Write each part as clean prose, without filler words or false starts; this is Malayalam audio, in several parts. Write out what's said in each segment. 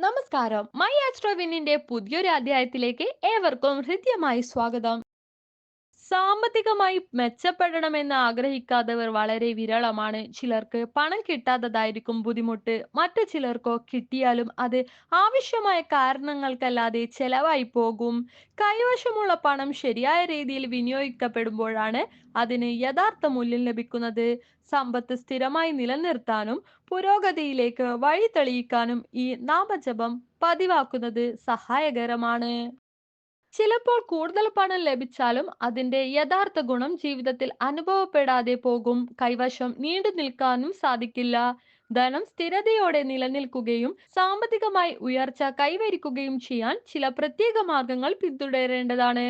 നമസ്കാരം. മൈ ആസ്ട്രോവിന്നിന്റെ പുതിയൊരു അധ്യായത്തിലേക്ക് ഏവർക്കും ഹൃദ്യമായി സ്വാഗതം. സാമ്പത്തികമായി മെച്ചപ്പെടണമെന്ന് ആഗ്രഹിക്കാത്തവർ വളരെ വിരളമാണ്. ചിലർക്ക് പണം കിട്ടാത്തതായിരിക്കും ബുദ്ധിമുട്ട്. മറ്റു ചിലർക്കോ കിട്ടിയാലും അത് ആവശ്യമായ കാരണങ്ങൾക്കല്ലാതെ ചെലവായി പോകും. കൈവശമുള്ള പണം ശരിയായ രീതിയിൽ വിനിയോഗിക്കപ്പെടുമ്പോഴാണ് അതിന് യഥാർത്ഥ മൂല്യം ലഭിക്കുന്നത്. സമ്പത്ത് സ്ഥിരമായി നിലനിർത്താനും പുരോഗതിയിലേക്ക് വഴി തെളിയിക്കാനും ഈ നാമജപം പതിവാക്കുന്നത് സഹായകരമാണ്. ചിലപ്പോൾ കൂടുതൽ പണം ലഭിച്ചാലും അതിന്റെ യഥാർത്ഥ ഗുണം ജീവിതത്തിൽ അനുഭവപ്പെടാതെ പോകും. കൈവശം നീണ്ടു നിൽക്കാനും സാധിക്കില്ല. ധനം സ്ഥിരതയോടെ നിലനിൽക്കുകയും സാമ്പത്തികമായി ഉയർച്ച കൈവരിക്കുകയും ചെയ്യാൻ ചില പ്രത്യേക മാർഗങ്ങൾ പിന്തുടരേണ്ടതാണ്.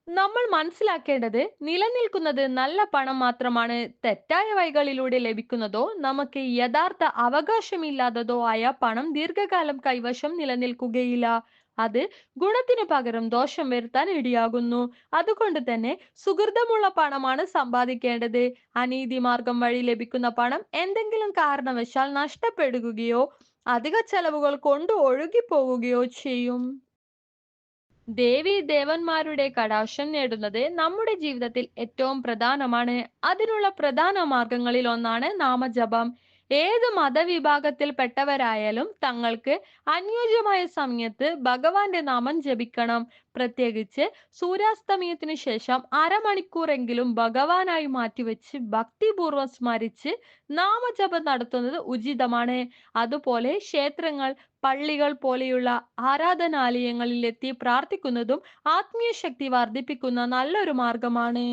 നമ്മൾ മനസ്സിലാക്കേണ്ടത് നിലനിൽക്കുന്നത് നല്ല പണം മാത്രമാണ്. തെറ്റായ വഴികളിലൂടെ ലഭിക്കുന്നതോ നമുക്ക് യഥാർത്ഥ അവകാശമില്ലാത്തതോ ആയ പണം ദീർഘകാലം കൈവശം നിലനിൽക്കുകയില്ല. അത് ഗുണത്തിന് പകരം ദോഷം വരുത്താൻ ഇടയാകുന്നു. അതുകൊണ്ട് തന്നെ സുഹൃതമുള്ള പണമാണ് സമ്പാദിക്കേണ്ടത്. അനീതി മാർഗം വഴി ലഭിക്കുന്ന പണം എന്തെങ്കിലും കാരണവശാൽ നഷ്ടപ്പെടുകയോ അധിക ചെലവുകൾ കൊണ്ട് ഒഴുകിപ്പോകുകയോ ചെയ്യും. ദേവീ ദേവന്മാരുടെ കടാക്ഷം നേടുന്നത് നമ്മുടെ ജീവിതത്തിൽ ഏറ്റവും പ്രധാനമാണ്. അതിനുള്ള പ്രധാന മാർഗങ്ങളിൽ ഒന്നാണ് നാമജപം. ഏത് മതവിഭാഗത്തിൽപ്പെട്ടവരായാലും തങ്ങൾക്ക് അനുയോജ്യമായ സമയത്ത് ഭഗവാന്റെ നാമം ജപിക്കണം. പ്രത്യേകിച്ച് സൂര്യാസ്തമയത്തിനു ശേഷം അരമണിക്കൂറെങ്കിലും ഭഗവാനായി മാറ്റിവെച്ച് ഭക്തിപൂർവ്വം സ്മരിച്ച് നാമജപം നടത്തുന്നത് ഉചിതമാണ്. അതുപോലെ ക്ഷേത്രങ്ങൾ, പള്ളികൾ പോലെയുള്ള ആരാധനാലയങ്ങളിൽ എത്തി പ്രാർത്ഥിക്കുന്നതും ആത്മീയ ശക്തി വർദ്ധിപ്പിക്കുന്ന നല്ലൊരു മാർഗമാണ്.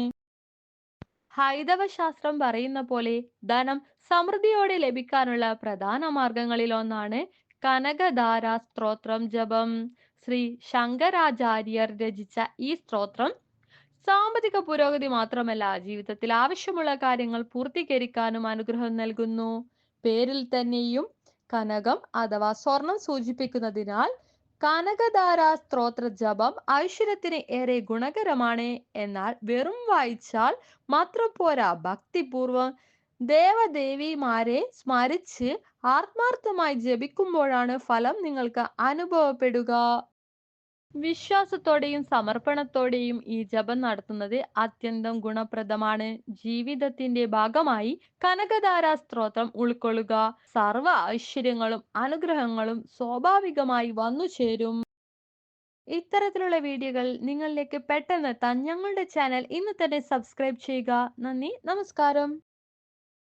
ഹൈന്ദവ ശാസ്ത്രം പറയുന്ന പോലെ ധനം സമൃദ്ധിയോടെ ലഭിക്കാനുള്ള പ്രധാന മാർഗങ്ങളിൽ ഒന്നാണ് കനകധാര സ്തോത്രം ജപം. ശ്രീ ശങ്കരാചാര്യർ രചിച്ച ഈ സ്തോത്രം സാമ്പത്തിക പുരോഗതി മാത്രമല്ല, ജീവിതത്തിൽ ആവശ്യമുള്ള കാര്യങ്ങൾ പൂർത്തീകരിക്കാനും അനുഗ്രഹം നൽകുന്നു. പേരിൽ തന്നെയും കനകം അഥവാ സ്വർണം സൂചിപ്പിക്കുന്നതിനാൽ കനകധാര സ്തോത്ര ജപം ഐശ്വര്യത്തിന് ഏറെ ഗുണകരമാണ്. എന്നാൽ വെറും വായിച്ചാൽ മാത്രം പോരാ, ഭക്തിപൂർവം ദേവദേവിമാരെ സ്മരിച്ച് ആത്മാർത്ഥമായി ജപിക്കുമ്പോഴാണ് ഫലം നിങ്ങൾക്ക് അനുഭവപ്പെടുക. വിശ്വാസത്തോടെയും സമർപ്പണത്തോടെയും ഈ ജപം നടത്തുന്നത് അത്യന്തം ഗുണപ്രദമാണ്. ജീവിതത്തിന്റെ ഭാഗമായി കനകധാര സ്തോത്രം ഉൾക്കൊള്ളുക. സർവ ഐശ്വര്യങ്ങളും അനുഗ്രഹങ്ങളും സ്വാഭാവികമായി വന്നു ചേരും. ഇത്തരത്തിലുള്ള വീഡിയോകൾ നിങ്ങളിലേക്ക് പെട്ടെന്നെത്താൻ ഞങ്ങളുടെ ചാനൽ ഇന്ന് തന്നെ സബ്സ്ക്രൈബ് ചെയ്യുക. നന്ദി, നമസ്കാരം.